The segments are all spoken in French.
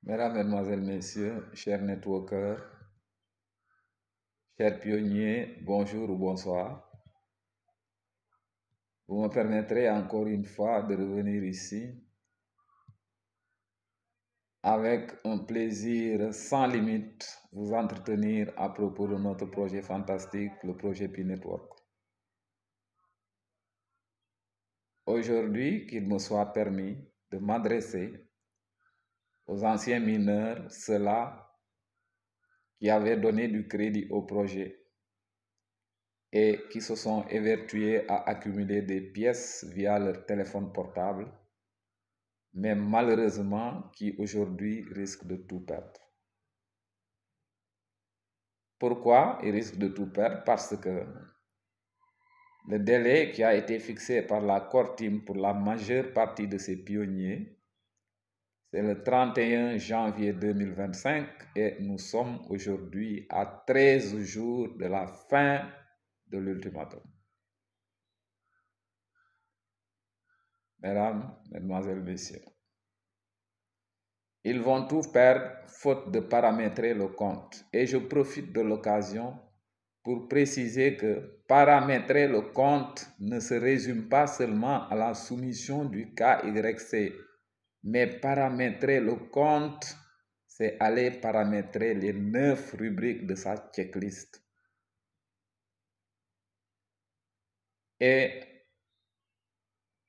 Mesdames, Mesdemoiselles, Messieurs, chers networkers, chers pionniers, bonjour ou bonsoir. Vous me permettrez encore une fois de revenir ici avec un plaisir sans limite vous entretenir à propos de notre projet fantastique, le projet Pi Network. Aujourd'hui, qu'il me soit permis de m'adresser aux anciens mineurs, ceux-là qui avaient donné du crédit au projet et qui se sont évertués à accumuler des pièces via leur téléphone portable, mais malheureusement qui aujourd'hui risquent de tout perdre. Pourquoi ils risquent de tout perdre? Parce que le délai qui a été fixé par la Core Team pour la majeure partie de ces pionniers, c'est le 31 janvier 2025 et nous sommes aujourd'hui à 13 jours de la fin de l'ultimatum. Mesdames, Mesdemoiselles, Messieurs, ils vont tout perdre faute de paramétrer le compte. Et je profite de l'occasion pour préciser que paramétrer le compte ne se résume pas seulement à la soumission du KYC, mais paramétrer le compte, c'est aller paramétrer les 9 rubriques de sa checklist. Et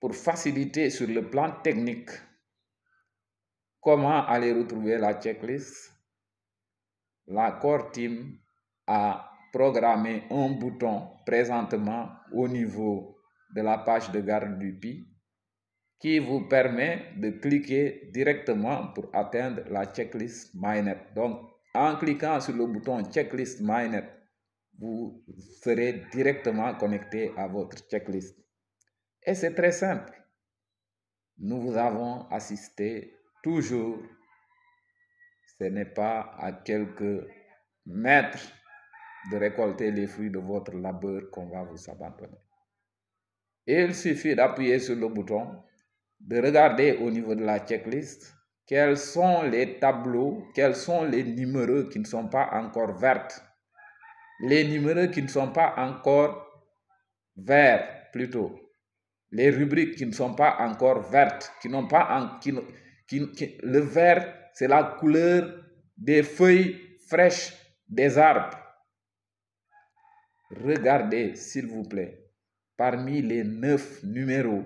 pour faciliter sur le plan technique, comment aller retrouver la checklist? La Core Team a programmé un bouton présentement au niveau de la page de garde du Pi qui vous permet de cliquer directement pour atteindre la checklist MyNet. Donc, en cliquant sur le bouton checklist MyNet, vous serez directement connecté à votre checklist. Et c'est très simple. Nous vous avons assisté toujours. Ce n'est pas à quelques mètres de récolter les fruits de votre labeur qu'on va vous abandonner. Il suffit d'appuyer sur le bouton, de regarder au niveau de la checklist quels sont les tableaux, quels sont les numéros qui ne sont pas encore verts. Les numéros qui ne sont pas encore verts, plutôt. Les rubriques qui ne sont pas encore vertes, qui n'ont pas le vert, c'est la couleur des feuilles fraîches des arbres. Regardez, s'il vous plaît, parmi les 9 numéros,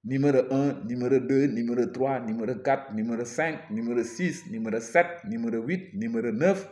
numéro 1, numéro 2, numéro 3, numéro 4, numéro 5, numéro 6, numéro 7, numéro 8, numéro 9,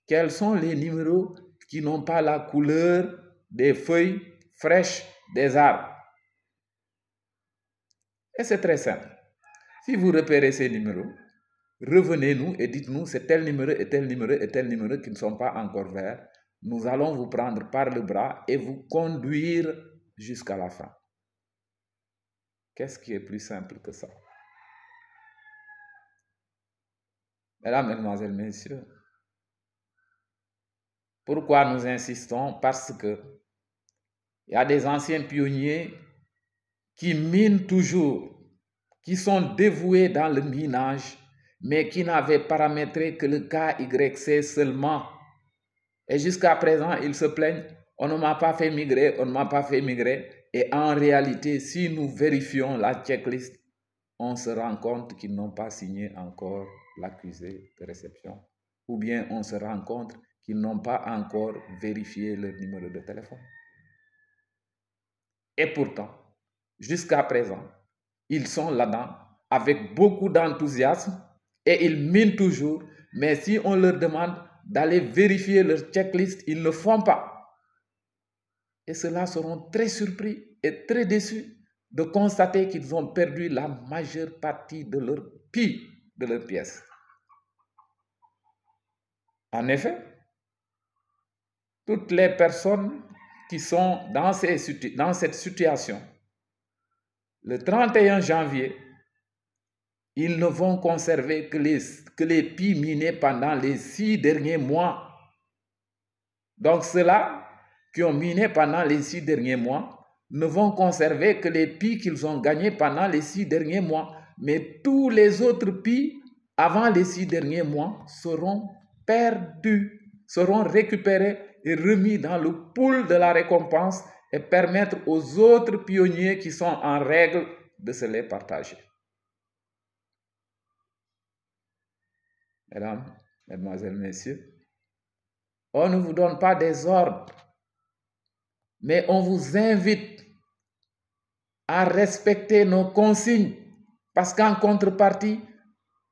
quels sont les numéros qui n'ont pas la couleur des feuilles fraîches des arbres? Et c'est très simple. Si vous repérez ces numéros, revenez-nous et dites-nous c'est tel numéro et tel numéro et tel numéro qui ne sont pas encore verts. Nous allons vous prendre par le bras et vous conduire jusqu'à la fin. Qu'est-ce qui est plus simple que ça? Mesdames, Mesdemoiselles, Messieurs, pourquoi nous insistons? Parce que il y a des anciens pionniers qui minent toujours, qui sont dévoués dans le minage, mais qui n'avaient paramétré que le KYC seulement. Et jusqu'à présent, ils se plaignent, on ne m'a pas fait migrer, on ne m'a pas fait migrer. Et en réalité, si nous vérifions la checklist, on se rend compte qu'ils n'ont pas signé encore l'accusé de réception. Ou bien on se rend compte qu'ils n'ont pas encore vérifié leur numéro de téléphone. Et pourtant, jusqu'à présent, ils sont là-dedans avec beaucoup d'enthousiasme et ils minent toujours. Mais si on leur demande d'aller vérifier leur checklist, ils ne font pas. Et ceux-là seront très surpris et très déçus de constater qu'ils ont perdu la majeure partie de leur Pi, de leur pièce. En effet, toutes les personnes qui sont dans cette situation, le 31 janvier, ils ne vont conserver que les Pi minés pendant les 6 derniers mois. Donc ceux-là qui ont miné pendant les 6 derniers mois ne vont conserver que les Pi qu'ils ont gagnés pendant les 6 derniers mois. Mais tous les autres Pi avant les 6 derniers mois seront perdus, seront récupérés et remis dans le pool de la récompense et permettre aux autres pionniers qui sont en règle de se les partager. Mesdames, Mesdemoiselles, Messieurs, on ne vous donne pas des ordres, mais on vous invite à respecter nos consignes parce qu'en contrepartie,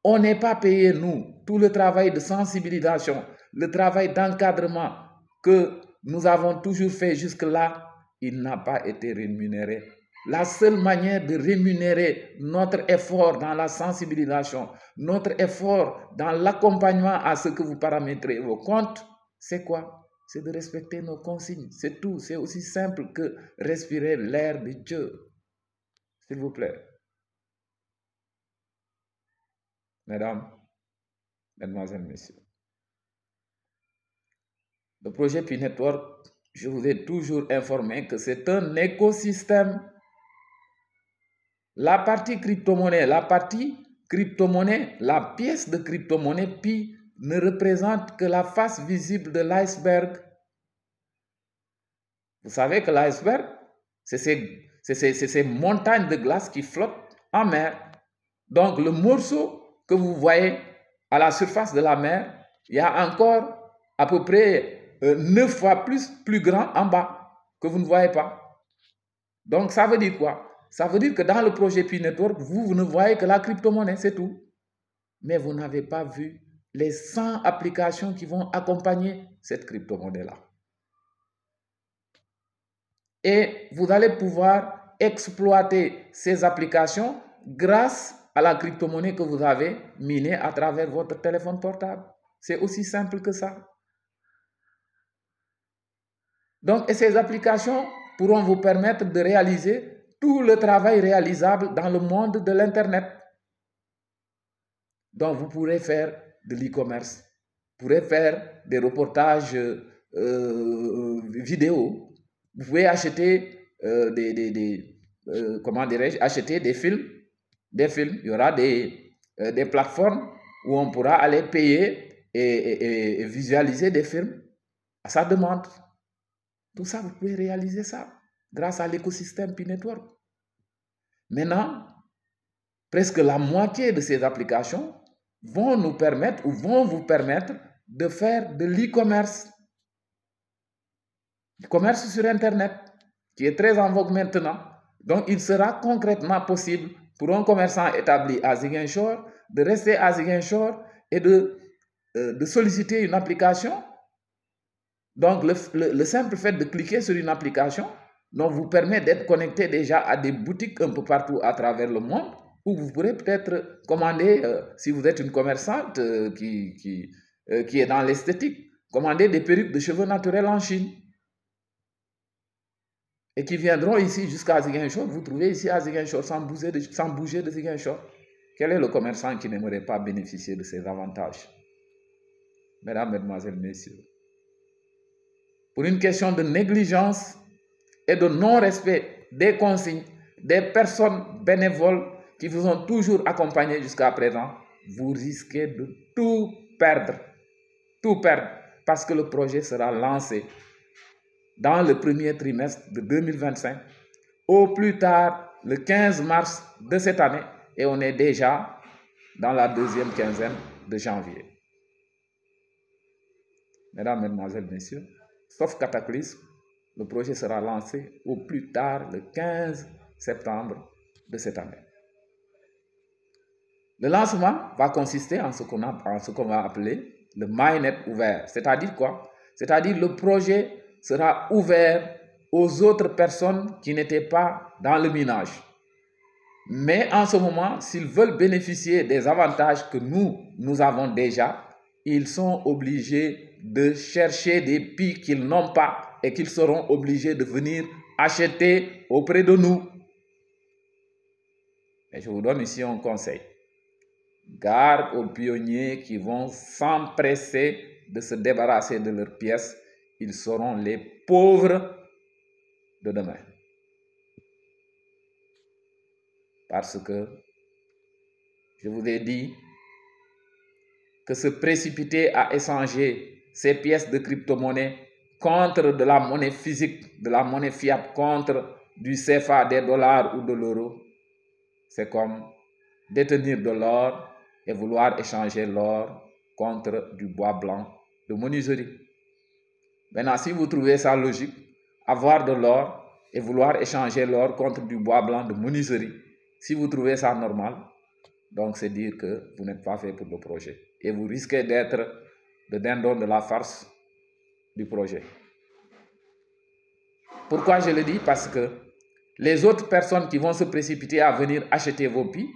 on n'est pas payé, nous. Tout le travail de sensibilisation, le travail d'encadrement que nous avons toujours fait jusque-là, il n'a pas été rémunéré. La seule manière de rémunérer notre effort dans la sensibilisation, notre effort dans l'accompagnement à ce que vous paramétrez vos comptes, c'est quoi? C'est de respecter nos consignes. C'est tout. C'est aussi simple que respirer l'air de Dieu. S'il vous plaît. Mesdames, Mesdemoiselles, Messieurs. Le projet Pi Network, je vous ai toujours informé que c'est un écosystème. La partie crypto-monnaie, la pièce de crypto-monnaie Pi ne représente que la face visible de l'iceberg. Vous savez que l'iceberg, c'est ces montagnes de glace qui flottent en mer. Donc le morceau que vous voyez à la surface de la mer, il y a encore à peu près 9 fois plus grand en bas que vous ne voyez pas. Donc ça veut dire quoi? Ça veut dire que dans le projet Pi Network, vous ne voyez que la crypto-monnaie, c'est tout. Mais vous n'avez pas vu les 100 applications qui vont accompagner cette crypto-monnaie-là. Et vous allez pouvoir exploiter ces applications grâce à la crypto-monnaie que vous avez minée à travers votre téléphone portable. C'est aussi simple que ça. Donc, et ces applications pourront vous permettre de réaliser tout le travail réalisable dans le monde de l'Internet. Donc, vous pourrez faire de l'e-commerce, vous pourrez faire des reportages vidéo, vous pouvez acheter acheter des films. Il y aura des plateformes où on pourra aller payer et visualiser des films à sa demande. Tout ça, vous pouvez réaliser ça grâce à l'écosystème Pi Network. Maintenant, presque la moitié de ces applications vont nous permettre ou vont vous permettre de faire de l'e-commerce. Le commerce sur Internet, qui est très en vogue maintenant. Donc, il sera concrètement possible pour un commerçant établi à Ziguinchor de rester à Ziguinchor et de solliciter une application. Donc, le simple fait de cliquer sur une application vous permet d'être connecté déjà à des boutiques un peu partout à travers le monde où vous pourrez peut-être commander, si vous êtes une commerçante qui est dans l'esthétique, commander des perruques de cheveux naturels en Chine. Et qui viendront ici jusqu'à Ziguinchor, vous trouvez ici à Ziguinchor sans bouger de Ziguinchor. Quel est le commerçant qui n'aimerait pas bénéficier de ces avantages? Mesdames, Mesdemoiselles, Messieurs, pour une question de négligence et de non-respect des consignes des personnes bénévoles qui vous ont toujours accompagné jusqu'à présent, vous risquez de tout perdre, parce que le projet sera lancé dans le premier trimestre de 2025, au plus tard le 15 mars de cette année, et on est déjà dans la deuxième quinzaine de janvier. Mesdames, Mesdemoiselles, Messieurs, sauf cataclysme, le projet sera lancé au plus tard le 15 septembre de cette année. Le lancement va consister en ce qu'on va appeler le MyNet ouvert. C'est-à-dire quoi? C'est-à-dire le projet sera ouvert aux autres personnes qui n'étaient pas dans le minage. Mais en ce moment, s'ils veulent bénéficier des avantages que nous avons déjà, ils sont obligés de chercher des Pi qu'ils n'ont pas et qu'ils seront obligés de venir acheter auprès de nous. Et je vous donne ici un conseil. Garde aux pionniers qui vont s'empresser de se débarrasser de leurs pièces. Ils seront les pauvres de demain. Parce que, je vous ai dit, que se précipiter à échanger ces pièces de crypto-monnaie contre de la monnaie physique, de la monnaie fiat, contre du CFA, des dollars ou de l'euro, c'est comme détenir de l'or et vouloir échanger l'or contre du bois blanc de menuiserie. Maintenant, si vous trouvez ça logique, avoir de l'or et vouloir échanger l'or contre du bois blanc de menuiserie, si vous trouvez ça normal, donc c'est dire que vous n'êtes pas fait pour le projet. Et vous risquez d'être le dindon de la farce du projet. Pourquoi je le dis? Parce que les autres personnes qui vont se précipiter à venir acheter vos PI,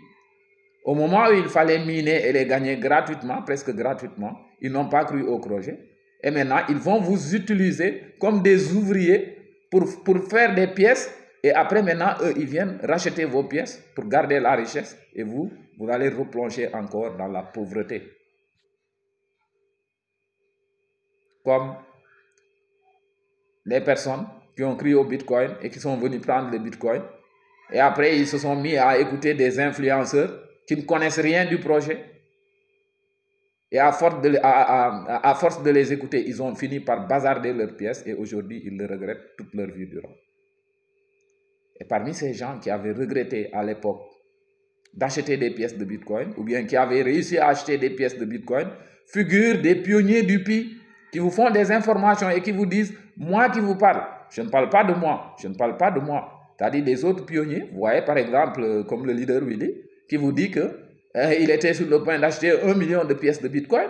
au moment où il fallait miner et les gagner gratuitement, presque gratuitement, ils n'ont pas cru au projet. Et maintenant, ils vont vous utiliser comme des ouvriers pour faire des pièces. Et après, maintenant, eux, ils viennent racheter vos pièces pour garder la richesse. Et vous allez replonger encore dans la pauvreté. Comme les personnes qui ont cru au Bitcoin et qui sont venus prendre le Bitcoin. Et après, ils se sont mis à écouter des influenceurs qui ne connaissent rien du projet. Et à force de les écouter, ils ont fini par bazarder leurs pièces et aujourd'hui, ils le regrettent toute leur vie durant. Et parmi ces gens qui avaient regretté à l'époque d'acheter des pièces de Bitcoin ou bien qui avaient réussi à acheter des pièces de Bitcoin, figurent des pionniers du PI qui vous font des informations et qui vous disent « moi qui vous parle, je ne parle pas de moi, je ne parle pas de moi ». C'est-à-dire des autres pionniers, vous voyez par exemple comme le leader Willy, qui vous dit qu'il était sur le point d'acheter 1 million de pièces de Bitcoin,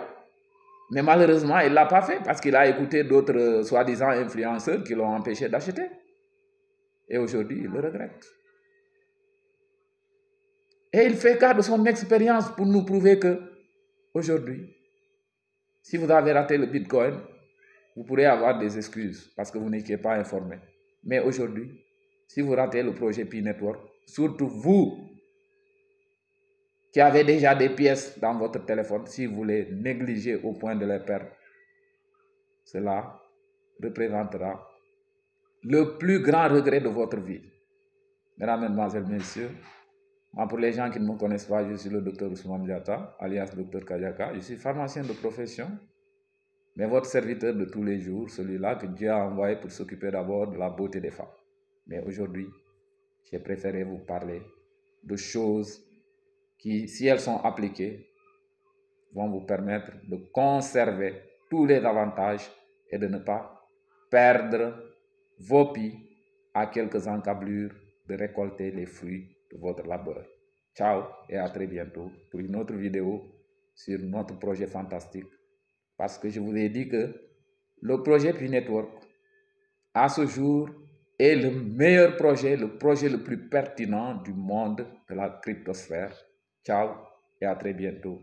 mais malheureusement il ne l'a pas fait parce qu'il a écouté d'autres soi-disant influenceurs qui l'ont empêché d'acheter. Et aujourd'hui, il le regrette. Et il fait cas de son expérience pour nous prouver que, aujourd'hui, si vous avez raté le Bitcoin, vous pourrez avoir des excuses parce que vous n'étiez pas informé. Mais aujourd'hui, si vous ratez le projet Pi Network, surtout vous qui avez déjà des pièces dans votre téléphone, si vous les négligez au point de les perdre, cela représentera le plus grand regret de votre vie. Mesdames, Mesdemoiselles, Messieurs, pour les gens qui ne me connaissent pas, je suis le Dr Ousmane Diatta, alias Dr Kadiaka. Je suis pharmacien de profession, mais votre serviteur de tous les jours, celui-là que Dieu a envoyé pour s'occuper d'abord de la beauté des femmes. Mais aujourd'hui, j'ai préféré vous parler de choses qui, si elles sont appliquées, vont vous permettre de conserver tous les avantages et de ne pas perdre vos PI à quelques encablures de récolter les fruits de votre labeur. Ciao et à très bientôt pour une autre vidéo sur notre projet fantastique. Parce que je vous ai dit que le projet Pi Network, à ce jour, est le meilleur projet, le projet le plus pertinent du monde de la cryptosphère. Ciao et à très bientôt.